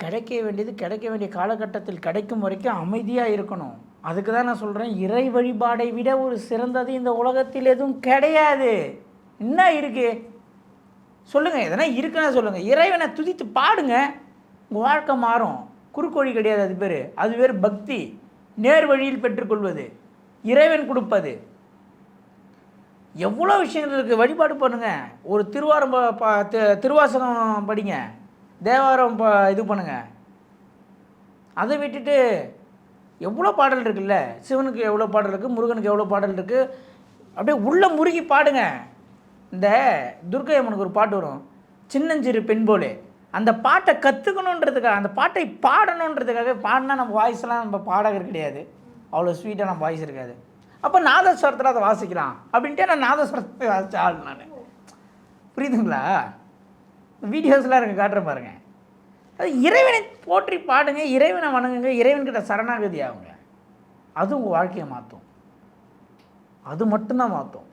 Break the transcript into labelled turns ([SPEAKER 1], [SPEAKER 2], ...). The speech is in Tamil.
[SPEAKER 1] கிடைக்க வேண்டியது கிடைக்க வேண்டிய காலகட்டத்தில் கிடைக்கும் வரைக்கும் அமைதியாக இருக்கணும். அதுக்கு தான் நான் சொல்கிறேன், இறை வழிபாடை விட ஒரு சிறந்தது இந்த உலகத்தில் எதுவும் கிடையாது. என்ன இருக்குது சொல்லுங்கள், எதனா இருக்குன்னா சொல்லுங்கள். இறைவனை துதித்து பாடுங்க, உங்கள் வாழ்க்கை மாறும். குறுக்கோழி கிடையாது அது பேர். அது பேர் பக்தி. நேர் வழியில் பெற்றுக்கொள்வது, இறைவன் கொடுப்பது. எவ்வளோ விஷயங்கள் இருக்குது. வழிபாடு பண்ணுங்கள். ஒரு திருவாசகம் படிங்க, தேவாரம் இது பண்ணுங்கள். அதை விட்டுட்டு எவ்வளோ பாடல் இருக்குல்ல, சிவனுக்கு எவ்வளோ பாடல் இருக்குது, முருகனுக்கு எவ்வளோ பாடல் இருக்குது. அப்படியே உள்ள முருகி பாடுங்க. இந்த துர்க்கை அம்மனுக்கு ஒரு பாட்டு வரும், சின்னஞ்சிறு பெண் போலே. அந்த பாட்டை கற்றுக்கணுன்றதுக்காக, அந்த பாட்டை பாடணுன்றதுக்காக. பாடினா நம்ம வாய்ஸ்லாம் நம்ம பாடகர் கிடையாது, அவ்வளோ ஸ்வீட்டாக நம்ம வாய்ஸ் இருக்காது. அப்போ நாதஸ்வரத்தில் அதை வாசிக்கலாம் அப்படின்ட்டு நான் நாதஸ்வரத்தை வாசித்த ஆள் நான். புரியுதுங்களா? வீடியோஸ்லாம் இருக்குது, காட்டுற பாருங்கள். அது இறைவனை போற்றி பாடுங்க, இறைவனை வணங்குங்க, இறைவன்கிட்ட சரணாகதி ஆகுங்க. அது உங்கள் வாழ்க்கையை மாற்றும். அது மட்டும்தான் மாற்றும்.